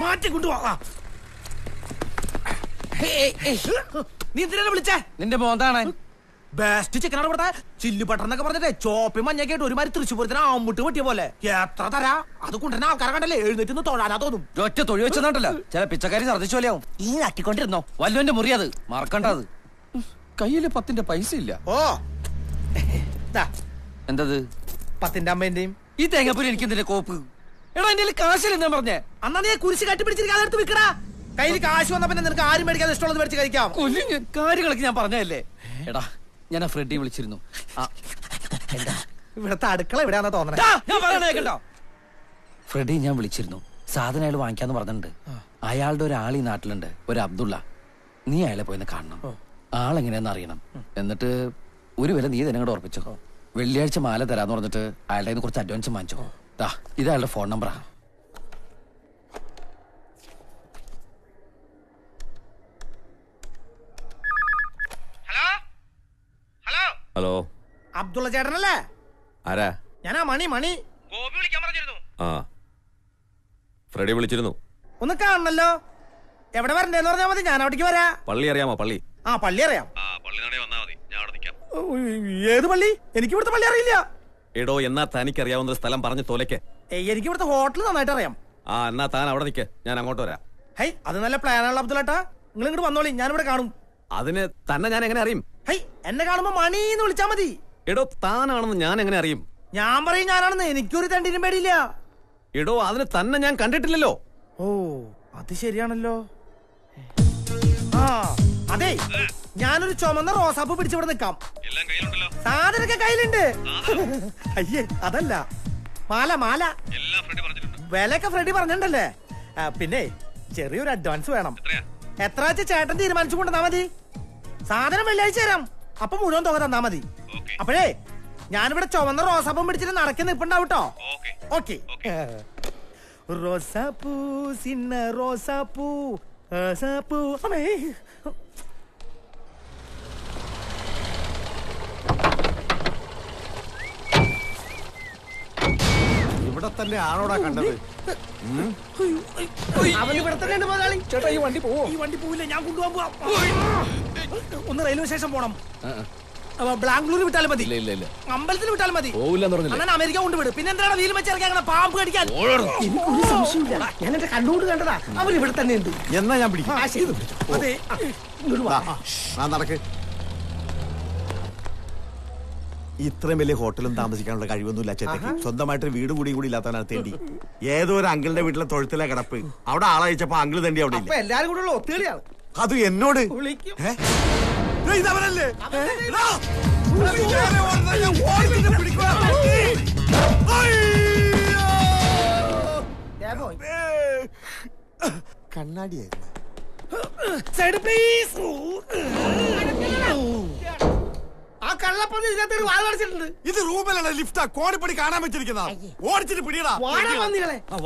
മാറ്റി കൊണ്ടുപോവാ. നീ എന്തിനാണ് വിളിച്ചേ? നിന്റെ മോന്താണ് ബെസ്റ്റ് ചിക്കനാണ് ഇവിടുത്തെ. ചില്ലി ബട്ടർ എന്നൊക്കെ പറഞ്ഞിട്ട് ചോപ്പി മഞ്ഞൊക്കെ ആയിട്ട് ഒരുമാതിരി തൃശ്ശൂരത്തിന് അമ്മുട്ട് പറ്റിയ പോലെ. എത്ര തരാ? അത് കൊണ്ടുവരുന്ന ആൾക്കാരെ കണ്ടല്ലേ എഴുന്നേറ്റ് തൊഴാനാ തോന്നും. ഒറ്റ തൊഴി വെച്ചതല്ലോ ചില പിച്ചക്കാരി ഛർദ്ദിച്ചോലെയാവും. ഈ നക്കിക്കൊണ്ടിരുന്നോ? വല്ലോന്റെ മുറി അത് മറക്കണ്ടത്. കയ്യില് 10 പൈസ ഇല്ല. ഓ എന്തത്? 10 അമ്മേന്റെയും ഈ തേങ്ങാപ്പൂരി എനിക്ക് എന്തിന്റെ കോപ്പ്? എടാ എന്റെ കാശില്ലെന്നാ പറഞ്ഞേ. അന്നാ നീ കുരിശ് കട്ടിപ്പിടിച്ചിരിക്കാതെ എടുത്ത് വിൽക്കടാ. കയ്യിൽ കാശ് വന്നപ്പോ നിനക്ക് ആരും മേടിക്കാതെ ഇഷ്ടമുള്ളത് മേടിച്ച് കഴിക്കാം. കാര്യങ്ങളൊക്കെ ഞാൻ പറഞ്ഞതല്ലേ. എടാ ഞാൻ ആ ഫ്രെഡി വിളിച്ചിരുന്നു. ഇവിടത്തെ അടുക്കള എവിടെയാണെന്ന് തോന്നണേ. ഞാൻ പറയണേ കേട്ടോ. ഫ്രെഡി ഞാൻ വിളിച്ചിരുന്നു. സാധനം അയാൾ വാങ്ങിക്കാന്ന് പറഞ്ഞിട്ടുണ്ട്. അയാളുടെ ഒരാൾ ഈ നാട്ടിലുണ്ട്, ഒരു അബ്ദുള്ള. നീ അയാളെ പോയിന്ന് കാണണം. ആളെങ്ങനെയാന്ന് അറിയണം. എന്നിട്ട് ഒരു വില നീ തന്നെ ഉറപ്പിച്ചോ. വെള്ളിയാഴ്ച മാല തരാന്ന് പറഞ്ഞിട്ട് അയാളുടെ കയ്യിൽ കുറച്ച് അഡ്വാൻസ് വാങ്ങിച്ചോ. ഇത് അയാളുടെ ഫോൺ നമ്പറാ. ഹലോ, അബ്ദുള്ള ചേട്ടനല്ലേ? ആരാ? ഞാനാ മണി. ഗോപി വിളിക്കാൻ പറഞ്ഞിരുന്നു. ആ, ഫ്രെഡി വിളിച്ചിരുന്നു. ഒന്ന് കാണണല്ലോ. എവിടെ വരണ്ടേന്ന് പറഞ്ഞാൽ മതി, ഞാൻ അവിടേക്ക് വരാ. പള്ളി അറിയാമോ? പള്ളി. ആ, പള്ളി അറിയാം. പള്ളി വന്നാ മതി, ഞാൻ അവിടെ നിൽക്കാം. ഏത് പള്ളി? എനിക്ക് ഇവിടുത്തെ പള്ളി അറിയില്ല. എടോ, എന്നാ തനിക്ക് അറിയാവുന്ന ഒരു സ്ഥലം പറഞ്ഞു തോലയ്ക്ക്. എനിക്ക് ഇവിടുത്തെ ഹോട്ടൽ നന്നായിട്ട് അറിയാം. ആ, എന്നാ താൻ അവിടെ നിൽക്ക്, ഞാൻ അങ്ങോട്ട് വരാം. ഹൈ, അത് നല്ല പ്ലാനാണല്ലോ അബ്ദുള്ളേട്ടാ. നിങ്ങൾ ഇങ്ങോട്ട് വന്നോളി, ഞാനിവിടെ കാണും. അതിന് തന്നെ ഞാൻ എങ്ങനെ അറിയും? ഹൈ, എന്നെ കാണുമ്പോ മണീന്ന് വിളിച്ചാ മതി. എടോ, താനാണെന്ന് ഞാൻ എങ്ങനെ അറിയും? ഞാൻ പറയും ഞാനാണെന്ന്. എനിക്കൊരു തണ്ടിനും പേടിയില്ല. എടോ, അതിന് തന്നെ ഞാൻ കണ്ടിട്ടില്ലല്ലോ. ഓ, അത് ശരിയാണല്ലോ. ആ, അതെ, ഞാനൊരു ചുമന്ന റോസാപ്പ് പിടിച്ചിവിടെ നിക്കാം. സാധനൊക്കെ കയ്യിലുണ്ട്. അയ്യേ, അതല്ല, മാല. വിലയൊക്കെ ഫ്രെഡി പറഞ്ഞിട്ടുണ്ടല്ലേ. പിന്നെ ചെറിയൊരു അഡ്വാൻസ് വേണം. എത്ര വെച്ച് ചേട്ടൻ തീരുമാനിച്ചു കൊണ്ടുവന്നാ മതി. സാധനം വെള്ളിയാഴ്ച തരാം. അപ്പൊ മുഴുവൻ തുക തന്നാ മതി. അപ്പോഴേ ഞാനിവിടെ ചുവന്ന റോസാപ്പും പിടിച്ചിട്ട് നടക്കി നിൽപ്പുണ്ടാവട്ടോ. ഓക്കെ. റോസാപ്പൂ, സിന്ന റോസാപ്പൂ, റോസാപ്പൂ. അമ്മേ, ഇവിടെ തന്നെ ആണോടാ കണ്ടത്? അവൻ ഇവിടെ തന്നെ മുതലാളി. ചേട്ടാ, ഈ വണ്ടി പോവോ? ഈ വണ്ടി പോവില്ല, ഞാൻ കൊണ്ടുപോകാൻ പോവാം. ഒന്ന് റെയിൽവേ സ്റ്റേഷൻ പോണം. ബാംഗ്ലൂർ വിട്ടാലും മതി. അമ്പലത്തിൽ വിട്ടാലും മതി. അങ്ങനെ അമേരിക്ക കൊണ്ടുവിടും. പിന്നെ എന്താണ് വീലും വെച്ചിറക്കി അങ്ങനെ പാമ്പ് കടിക്കാൻ? എനിക്കൊരു സംശയമില്ല, ഞാൻ എന്റെ കണ്ണുകൊണ്ട് കണ്ടതാ. അവർ ഇവിടെ തന്നെ ഉണ്ട്. എന്നാ ഞാൻ പിടിക്കും. അതെ, നടക്ക്. ഇത്രയും വലിയ ഹോട്ടലും താമസിക്കാനുള്ള കഴിവൊന്നുമില്ല ചേട്ടക്ക്. സ്വന്തമായിട്ട് വീട് കൂടി ഇല്ലാത്തവനാണ് തേണ്ടി. ഏതോ ഒരു അങ്കിളിന്റെ വീട്ടിലെ തൊഴുത്തിലെ കിടപ്പ്. അവിടെ ആളയച്ചപ്പോ അങ്കിള് തേണ്ടി അവിടെ ഇല്ല. എല്ലാരും കൂടെ ഒത്തുകളിയാണ്. അത് എന്നോട് ഇതവരല്ലേ? കണ്ണാടിയായിരുന്നു. Side please. ആ കള്ളപ്പന്നി ഇതിനകത്ത് വാഴ അടിച്ചിട്ടുണ്ട്. ഇത് റൂമിലാണ്, ലിഫ്റ്റാ. കോണിപ്പടി കാണാൻ വെച്ചിരിക്കുന്ന. ഓടിച്ചിട്ട് പിടിയടാ.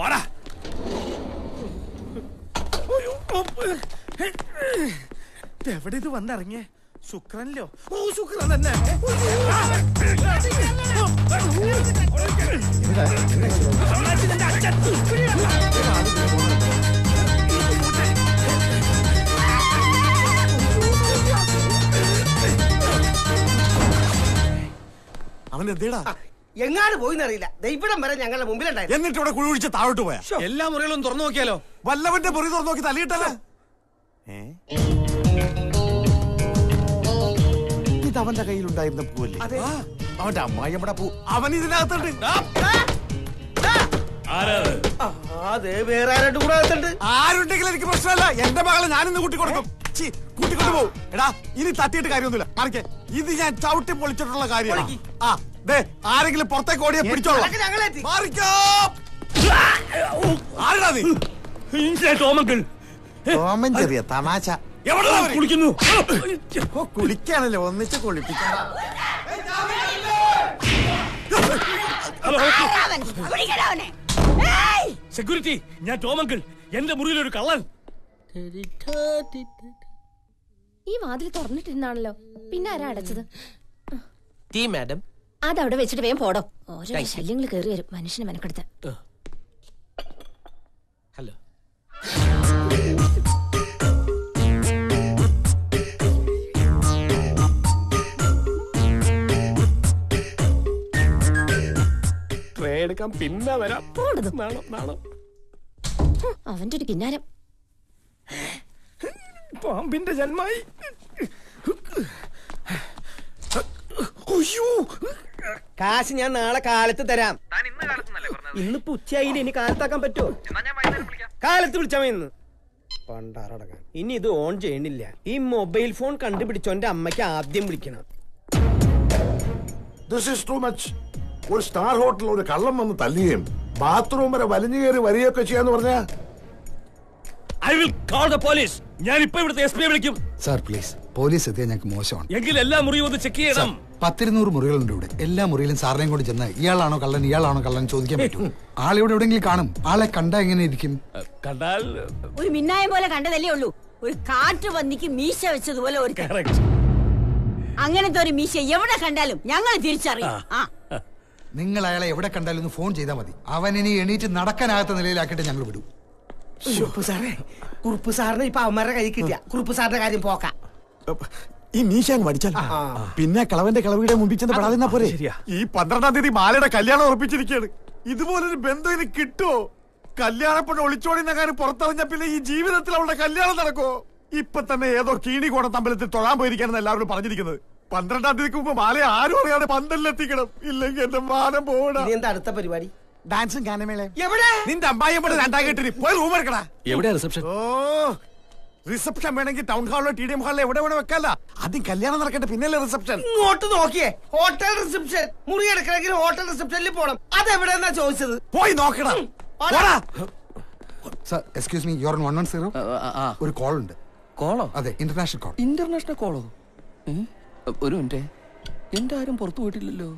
വാടാ. എവിടെ ഇത് വന്നിറങ്ങിയേ? ശുക്രനിലോ? ഓ, ശുക്രൻ തന്നെ. അവൻ എന്തേടാ? എങ്ങാട് പോയിന്നറിയില്ല. ഇവിടം വരെ ഞങ്ങളുടെ മുമ്പിലുണ്ടായിരുന്നു. എന്നിട്ട് ഇവിടെ കുഴി ഒഴിച്ച് താഴോട്ട് പോയാ? എല്ലാ മുറികളും തുറന്നു നോക്കിയാലോ? വല്ലവന്റെ മുറി തുറന്നു നോക്കി തലയിട്ടല്ലേ? ഇത് അവന്റെ കയ്യിലുണ്ടായിരുന്ന പൂവല്ലേ? അവന്റെ അമ്മായി നമ്മുടെ പൂ. അവൻ ഇതിനകത്തുണ്ട്. വേറെ ആരായിട്ട് കൂടെ അകത്തുണ്ട്. ആരുണ്ടെങ്കിലും എനിക്ക് പ്രശ്നമല്ല. എന്റെ മകളെ ഞാനിന്ന് കൂട്ടിക്കൊടുക്കും. കൂട്ടിക്കൊണ്ടു പോകും. എടാ, ഇനി തട്ടിയിട്ട് കാര്യമൊന്നുമില്ല. മറിക്കേ, ഇത് ഞാൻ ചവിട്ടി പൊളിച്ചിട്ടുള്ള കാര്യമാണ്. ആ, ദേ, ആരെങ്കിലും പുറത്തേക്ക് ഓടിയാ പിടിച്ചോളാം. ആരാ നീ? ടോമൻ ചെറിയ തമാശ. കുളിക്കുന്നു. കുളിക്കാണല്ലോ, ഒന്നിച്ച് കുളിപ്പിക്കണം. സെക്യൂരിറ്റി, ഞാൻ ടോമങ്കിൾ. എന്റെ മുറിയിലൊരു കള്ളൻ. ഈ വാതിൽ തുറന്നിട്ടിരുന്നാണല്ലോ, പിന്നെ ആരാ അടച്ചത്? മാഡം, അതവിടെ വെച്ചിട്ട് വേഗം പോടോ. ഓരോ ശല്യങ്ങൾ കയറി വരും മനുഷ്യനെ മെനക്കെടുത്ത്. ഹലോ. എടുക്കാൻ പിന്നെ വരാം. പോണ്ടത്. നാണം നാണം. അവന്റെ ഒരു കിന്നാരം. പാമ്പിന്റെ ജന്മായി. കാശ് ഞാൻ നാളെ കാലത്ത് തരാം. ഇന്നിപ്പോ ഉച്ചയായില്ല, ഇനി കാലത്താക്കാൻ പറ്റുമോ? കാലത്ത് വിളിച്ചാ ഇന്ന് പണ്ടാറടങ്ങാൻ. ഇനി ഇത് ഓൺ ചെയ്യണില്ല. ഈ മൊബൈൽ ഫോൺ കണ്ടുപിടിച്ചോന്റെ അമ്മയ്ക്ക് ആദ്യം വിളിക്കണം. This is too much. ഒരു സ്റ്റാർ ഹോട്ടലിൽ ഒരു കള്ളം വന്ന് തല്ലുകയും ബാത്റൂം വരെ വലിഞ്ഞു കയറി വരികയൊക്കെ ചെയ്യാന്ന് പറഞ്ഞാ I will call the police. ഞാൻ ഇപ്പൊ ഇവിടുത്തെ എസ് പിയെ വിളിക്കും. സാർ പ്ലീസ്, പോലീസ് എത്തിയാൽ ഞങ്ങൾക്ക് മോശമാണ്. എങ്കിൽ എല്ലാ മുറിയും ഒന്ന് ചെക്ക് ചെയ്യണം. 10-200 മുറികളുണ്ട് ഇവിടെ. എല്ലാ മുറിയിലും സാറിനെയും കൊണ്ട് ചെന്ന് ഇയാളാണോ കള്ളൻ ചോദിക്കാൻ പറ്റും. ആളിവിടെ എവിടെയെങ്കിലും കാണും. ആളെ കണ്ടാ എങ്ങനെ ഇരിക്കും? കണ്ടാൽ ഒരു മിന്നായം പോലെ കണ്ടതല്ലേ ഉള്ളൂ. ഒരു കാറ്റ് വന്നിക്ക് മീശ വെച്ചതുപോലെ ഒരു correct. അങ്ങനത്തെ ഒരു മീശ എവിടെ കണ്ടാലും ഞങ്ങൾ തിരിച്ചറിയും. നിങ്ങൾ അയാളെ എവിടെ കണ്ടാലും ഒന്ന് ഫോൺ ചെയ്താൽ മതി. അവൻ ഇനി എണീറ്റ് നടക്കാനാകാത്ത നിലയിലാക്കിയിട്ട് ഞങ്ങൾ വിടും. കുറുപ്പ് സാറേ, കുറുപ്പ് സാറിന് ഇപ്പൊ അവന്മാരുടെ കൈ കിട്ടിയ കുറുപ്പ് സാറിന്റെ കാര്യം പോക്കാം. ഈ മീശാൻ പഠിച്ചാൽ പിന്നെ കളവന്റെ കളവിയുടെ മുമ്പിൽ ചെന്ന് പെടാതിരുന്നാ പോരെ. ഈ 12-ാം തീയതി മാലയുടെ കല്യാണം ഉറപ്പിച്ചിരിക്കുകയാണ്. ഇതുപോലൊരു ബന്ധം ഇനി കിട്ടുമോ? കല്യാണപ്പെട്ട് ഒളിച്ചോടി കാര്യം പുറത്തറിഞ്ഞ പിന്നെ ഈ ജീവിതത്തിൽ അവളുടെ കല്യാണം നടക്കുമോ? ഇപ്പൊ തന്നെ ഏതോ കീണിക്കോണ തമ്പലത്തിൽ തൊഴാൻ പോയിരിക്കാനെന്ന് എല്ലാവരും പറഞ്ഞിരിക്കുന്നത്. 12-ാം തീയതിക്ക് മുമ്പ് മാല ആരും അറിയാതെ പന്തലിലെത്തിക്കണം. ഇല്ലെങ്കിൽ എന്റെ മാനം പോകണം. ഇനി എന്താ അടുത്ത പരിപാടി? ഡാൻസും ഗാനമേള. എവിടെ? നിന്റെ അമ്മായിയമ്മയുടെ 2-ാം കെട്ടിന് പോയി റൂം എടുക്കടാ. എവിടെയാ റിസപ്ഷൻ? ഓ, റിസപ്ഷൻ വേണമെങ്കിൽ ടൗൺ ഹാളിലോ TDM ഹാളിലോ എവിടെ വേണം വെക്കല്ല. ആദ്യം കല്യാണം നടക്കട്ടെ, പിന്നല്ലേ റിസപ്ഷൻ. ഇങ്ങോട്ട് നോക്കിയേ, ഹോട്ടൽ റിസപ്ഷൻ. മുറി എടുക്കണമെങ്കിൽ ഹോട്ടൽ റിസപ്ഷനിൽ പോണം. അതെവിടെന്നാ ചോദിച്ചത്? പോയി നോക്കടാ. പോടാ. Sir excuse me, your 110. ഒരു കോൾ ഉണ്ട്. കോളോ? അതെ, ഇന്റർനാഷണൽ കോൾ. ഇന്റർനാഷണൽ കോളോ? ഒരു മിനിറ്റ്, എന്റെ ആരും പുറത്തു പോയിട്ടില്ലല്ലോ.